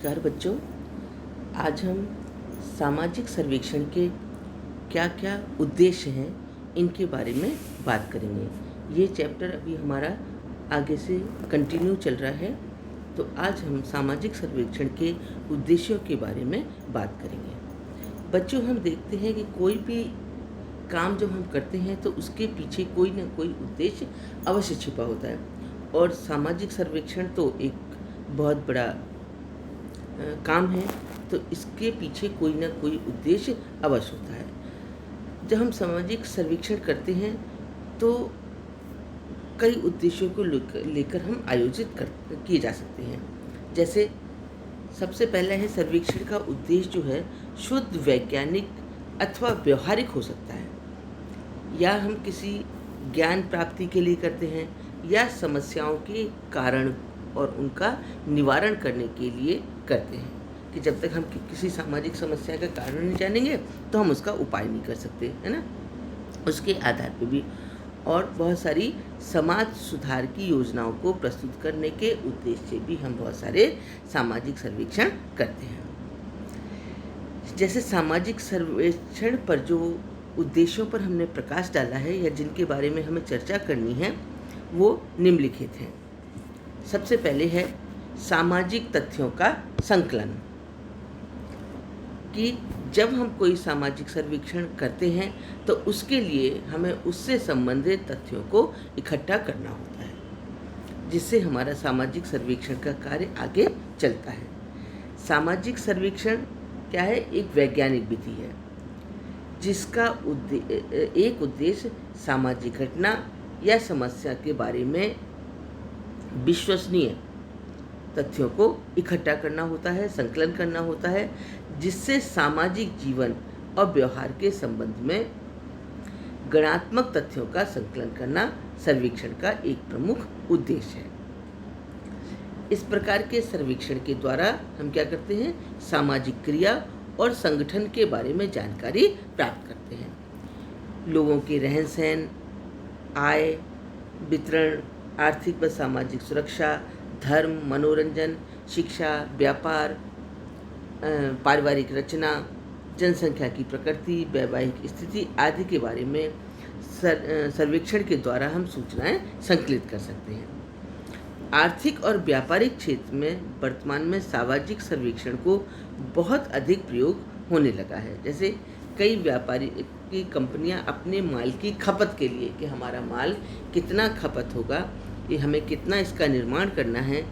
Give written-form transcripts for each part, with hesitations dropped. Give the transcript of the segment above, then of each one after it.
नमस्कार बच्चों। आज हम सामाजिक सर्वेक्षण के क्या क्या उद्देश्य हैं इनके बारे में बात करेंगे। ये चैप्टर अभी हमारा आगे से कंटिन्यू चल रहा है, तो आज हम सामाजिक सर्वेक्षण के उद्देश्यों के बारे में बात करेंगे। बच्चों, हम देखते हैं कि कोई भी काम जब हम करते हैं तो उसके पीछे कोई ना कोई उद्देश्य अवश्य छिपा होता है, और सामाजिक सर्वेक्षण तो एक बहुत बड़ा काम है, तो इसके पीछे कोई ना कोई उद्देश्य अवश्य होता है। जब हम सामाजिक सर्वेक्षण करते हैं तो कई उद्देश्यों को लेकर हम आयोजित किए जा सकते हैं। जैसे सबसे पहला है, सर्वेक्षण का उद्देश्य जो है शुद्ध वैज्ञानिक अथवा व्यवहारिक हो सकता है, या हम किसी ज्ञान प्राप्ति के लिए करते हैं, या समस्याओं के कारण और उनका निवारण करने के लिए करते हैं। कि जब तक हम किसी सामाजिक समस्या का कारण नहीं जानेंगे तो हम उसका उपाय नहीं कर सकते, है ना। उसके आधार पे भी और बहुत सारी समाज सुधार की योजनाओं को प्रस्तुत करने के उद्देश्य से भी हम बहुत सारे सामाजिक सर्वेक्षण करते हैं। जैसे सामाजिक सर्वेक्षण पर जो उद्देश्यों पर हमने प्रकाश डाला है या जिनके बारे में हमें चर्चा करनी है वो निम्नलिखित हैं। सबसे पहले है सामाजिक तथ्यों का संकलन, कि जब हम कोई सामाजिक सर्वेक्षण करते हैं तो उसके लिए हमें उससे संबंधित तथ्यों को इकट्ठा करना होता है, जिससे हमारा सामाजिक सर्वेक्षण का कार्य आगे चलता है। सामाजिक सर्वेक्षण क्या है? एक वैज्ञानिक विधि है जिसका एक उद्देश्य सामाजिक घटना या समस्या के बारे में विश्वसनीय तथ्यों को इकट्ठा करना होता है, संकलन करना होता है, जिससे सामाजिक जीवन और व्यवहार के संबंध में गणनात्मक तथ्यों का संकलन करना सर्वेक्षण का एक प्रमुख उद्देश्य है। इस प्रकार के सर्वेक्षण के द्वारा हम क्या करते हैं? सामाजिक क्रिया और संगठन के बारे में जानकारी प्राप्त करते हैं। लोगों के रहन सहन, आय वितरण, आर्थिक व सामाजिक सुरक्षा, धर्म, मनोरंजन, शिक्षा, व्यापार, पारिवारिक रचना, जनसंख्या की प्रकृति, वैवाहिक स्थिति आदि के बारे में सर्वेक्षण के द्वारा हम सूचनाएं संकलित कर सकते हैं। आर्थिक और व्यापारिक क्षेत्र में वर्तमान में सामाजिक सर्वेक्षण को बहुत अधिक प्रयोग होने लगा है। जैसे कई व्यापारी की कंपनियां अपने माल की खपत के लिए, कि हमारा माल कितना खपत होगा, ये हमें कितना इसका निर्माण करना है,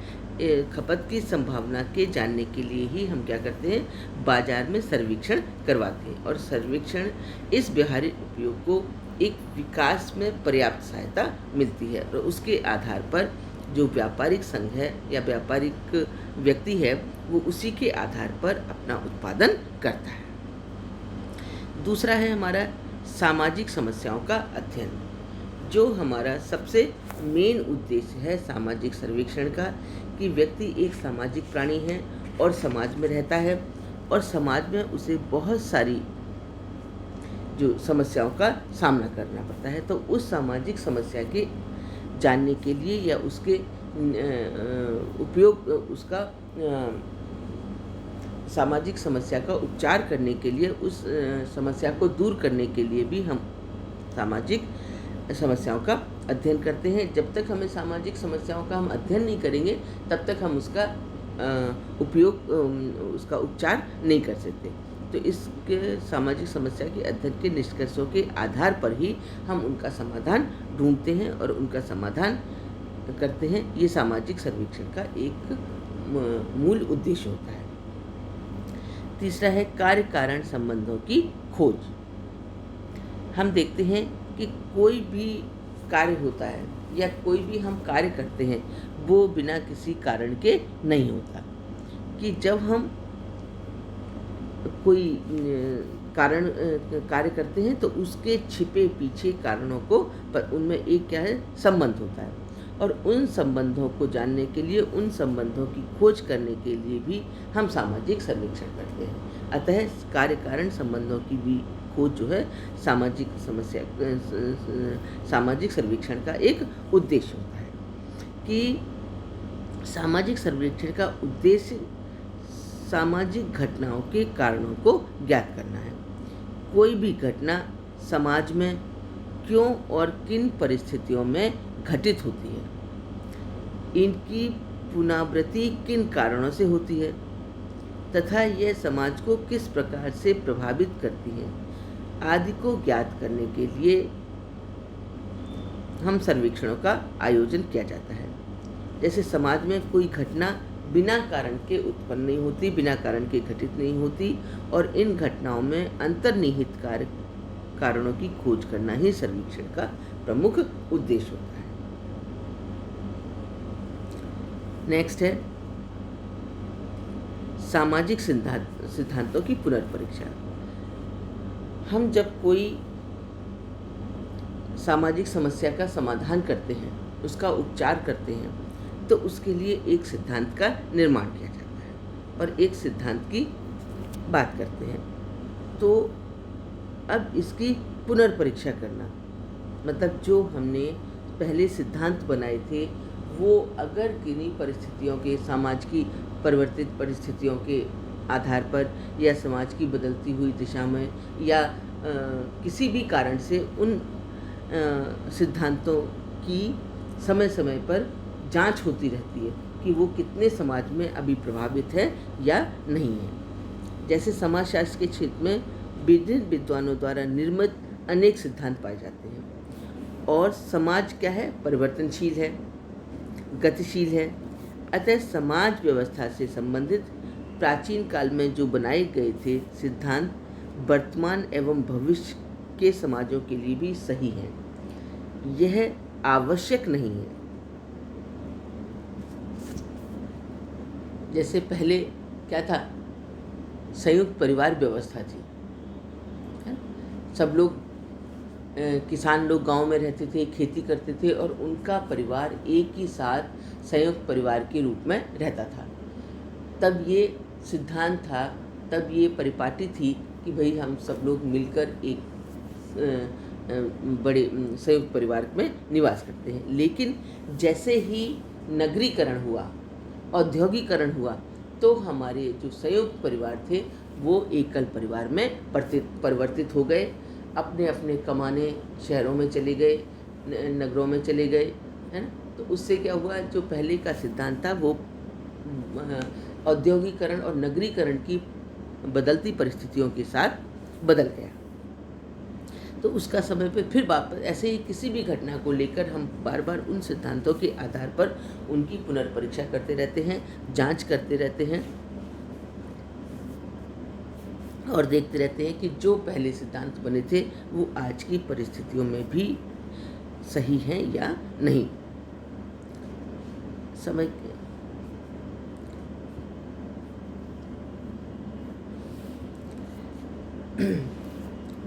खपत की संभावना के जानने के लिए ही हम क्या करते हैं? बाजार में सर्वेक्षण करवाते हैं। और सर्वेक्षण इस व्यवहारिक उपयोग को एक विकास में पर्याप्त सहायता मिलती है, और उसके आधार पर जो व्यापारिक संघ है या व्यापारिक व्यक्ति है वो उसी के आधार पर अपना उत्पादन करता है। दूसरा है हमारा सामाजिक समस्याओं का अध्ययन, जो हमारा सबसे मेन उद्देश्य है सामाजिक सर्वेक्षण का, कि व्यक्ति एक सामाजिक प्राणी है और समाज में रहता है, और समाज में उसे बहुत सारी जो समस्याओं का सामना करना पड़ता है। तो उस सामाजिक समस्या के जानने के लिए या उसके उपयोग उसका सामाजिक समस्या का उपचार करने के लिए, उस समस्या को दूर करने के लिए भी हम सामाजिक समस्याओं का अध्ययन करते हैं। जब तक हमें सामाजिक समस्याओं का हम अध्ययन नहीं करेंगे तब तक हम उसका उपयोग उसका उपचार नहीं कर सकते। तो इसके सामाजिक समस्या के अध्ययन के निष्कर्षों के आधार पर ही हम उनका समाधान ढूंढते हैं और उनका समाधान करते हैं। ये सामाजिक सर्वेक्षण का एक मूल उद्देश्य होता है। तीसरा है कार्य कारण संबंधों की खोज। हम देखते हैं कि कोई भी कार्य होता है या कोई भी हम कार्य करते हैं वो बिना किसी कारण के नहीं होता। कि जब हम कोई कारण कार्य करते हैं तो उसके छिपे पीछे कारणों को पर उनमें एक क्या है? संबंध होता है, और उन संबंधों को जानने के लिए, उन संबंधों की खोज करने के लिए भी हम सामाजिक सर्वेक्षण करते हैं। अतः कार्य कारण संबंधों की भी खोज जो है सामाजिक सर्वेक्षण का एक उद्देश्य होता है। कि सामाजिक सर्वेक्षण का उद्देश्य सामाजिक घटनाओं के कारणों को ज्ञात करना है। कोई भी घटना समाज में क्यों और किन परिस्थितियों में घटित होती है, इनकी पुनरावृत्ति किन कारणों से होती है तथा यह समाज को किस प्रकार से प्रभावित करती है आदि को ज्ञात करने के लिए हम सर्वेक्षणों का आयोजन किया जाता है। जैसे समाज में कोई घटना बिना कारण के उत्पन्न नहीं होती, बिना कारण के घटित नहीं होती, और इन घटनाओं में अंतर्निहित कारणों की खोज करना ही सर्वेक्षण का प्रमुख उद्देश्य होता है। नेक्स्ट है सामाजिक सिद्धांतों की पुनर्परीक्षा। हम जब कोई सामाजिक समस्या का समाधान करते हैं, उसका उपचार करते हैं, तो उसके लिए एक सिद्धांत का निर्माण किया जाता है और एक सिद्धांत की बात करते हैं। तो अब इसकी पुनर्परीक्षा करना मतलब जो हमने पहले सिद्धांत बनाए थे वो अगर किन्हीं परिस्थितियों के, समाज की परिवर्तित परिस्थितियों के आधार पर या समाज की बदलती हुई दिशा में या किसी भी कारण से उन सिद्धांतों की समय समय पर जांच होती रहती है कि वो कितने समाज में अभी प्रभावित है या नहीं है। जैसे समाजशास्त्र के क्षेत्र में विभिन्न विद्वानों द्वारा निर्मित अनेक सिद्धांत पाए जाते हैं और समाज क्या है, परिवर्तनशील है, गतिशील है। अतः समाज व्यवस्था से संबंधित प्राचीन काल में जो बनाए गए थे सिद्धांत वर्तमान एवं भविष्य के समाजों के लिए भी सही है। यह आवश्यक नहीं है। जैसे पहले क्या था, संयुक्त परिवार व्यवस्था थी, सब लोग किसान लोग गांव में रहते थे, खेती करते थे और उनका परिवार एक ही साथ संयुक्त परिवार के रूप में रहता था। तब ये सिद्धांत था, तब ये परिपाटी थी कि भाई हम सब लोग मिलकर एक बड़े संयुक्त परिवार में निवास करते हैं। लेकिन जैसे ही नगरीकरण हुआ, औद्योगिकरण हुआ, तो हमारे जो संयुक्त परिवार थे वो एकल परिवार में परिवर्तित हो गए। अपने अपने कमाने शहरों में चले गए, नगरों में चले गए, है ना। तो उससे क्या हुआ, जो पहले का सिद्धांत था वो औद्योगिकरण और नगरीकरण की बदलती परिस्थितियों के साथ बदल गया। तो उसका समय पे फिर वापस ऐसे ही किसी भी घटना को लेकर हम बार बार उन सिद्धांतों के आधार पर उनकी पुनर्परीक्षा करते रहते हैं, जांच करते रहते हैं और देखते रहते हैं कि जो पहले सिद्धांत बने थे वो आज की परिस्थितियों में भी सही हैं या नहीं। समय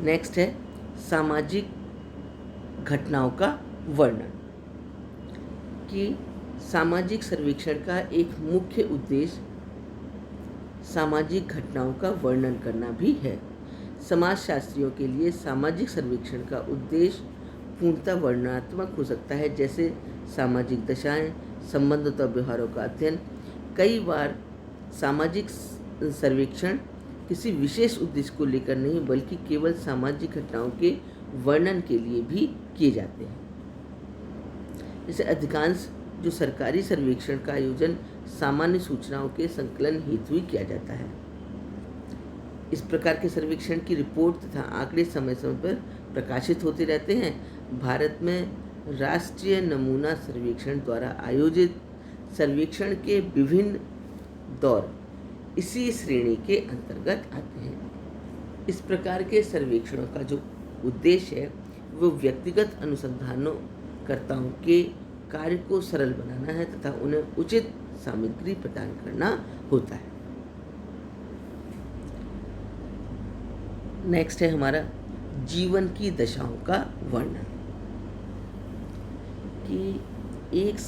नेक्स्ट है सामाजिक घटनाओं का वर्णन। कि सामाजिक सर्वेक्षण का एक मुख्य उद्देश्य सामाजिक घटनाओं का वर्णन करना भी है। समाजशास्त्रियों के लिए सामाजिक सर्वेक्षण का उद्देश्य पूर्णतः वर्णनात्मक हो सकता है, जैसे सामाजिक दशाएं, संबंध तथा व्यवहारों का अध्ययन। कई बार सामाजिक सर्वेक्षण किसी विशेष उद्देश्य को लेकर नहीं बल्कि केवल सामाजिक घटनाओं के वर्णन के लिए भी किए जाते हैं। जैसे अधिकांश जो सरकारी सर्वेक्षण का आयोजन सामान्य सूचनाओं के संकलन हेतु ही किया जाता है। इस प्रकार के सर्वेक्षण की रिपोर्ट तथा आंकड़े समय समय पर प्रकाशित होते रहते हैं। भारत में राष्ट्रीय नमूना सर्वेक्षण द्वारा आयोजित सर्वेक्षण के विभिन्न दौर इसी श्रेणी के अंतर्गत आते हैं। इस प्रकार के सर्वेक्षणों का जो उद्देश्य है वो व्यक्तिगत अनुसंधानकर्ताओं के कार्य को सरल बनाना है तथा उन्हें उचित सामग्री प्रदान करना होता है। नेक्स्ट है हमारा जीवन की दशाओं का वर्णन। कि एक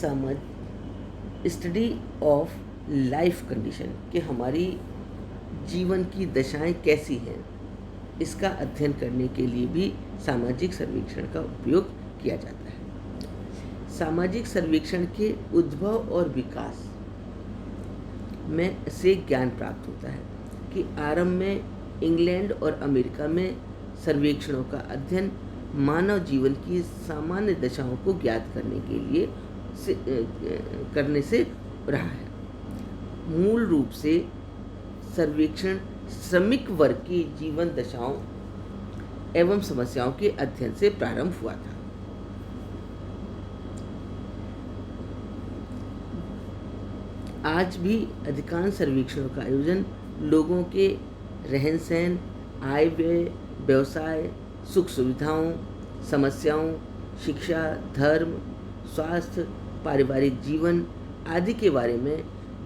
स्टडी ऑफ लाइफ कंडीशन कि हमारी जीवन की दशाएं कैसी हैं, इसका अध्ययन करने के लिए भी सामाजिक सर्वेक्षण का उपयोग किया जाता है। सामाजिक सर्वेक्षण के उद्भव और विकास में से ज्ञान प्राप्त होता है कि आरंभ में इंग्लैंड और अमेरिका में सर्वेक्षणों का अध्ययन मानव जीवन की सामान्य दशाओं को ज्ञात करने के लिए करने से रहा है। मूल रूप से सर्वेक्षण श्रमिक वर्ग की जीवन दशाओं एवं समस्याओं के अध्ययन से प्रारंभ हुआ था। आज भी अधिकांश सर्वेक्षणों का आयोजन लोगों के रहन सहन, आय व्यय, व्यवसाय, सुख सुविधाओं, समस्याओं, शिक्षा, धर्म, स्वास्थ्य, पारिवारिक जीवन आदि के बारे में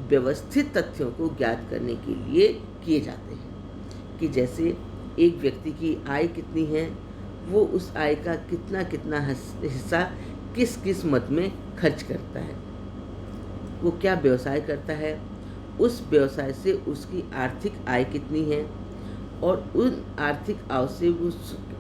व्यवस्थित तथ्यों को ज्ञात करने के लिए किए जाते हैं कि जैसे एक व्यक्ति की आय कितनी है, वो उस आय का कितना कितना हिस्सा किस किस मद में खर्च करता है, वो क्या व्यवसाय करता है, उस व्यवसाय से उसकी आर्थिक आय कितनी है और उन आर्थिक आय से उस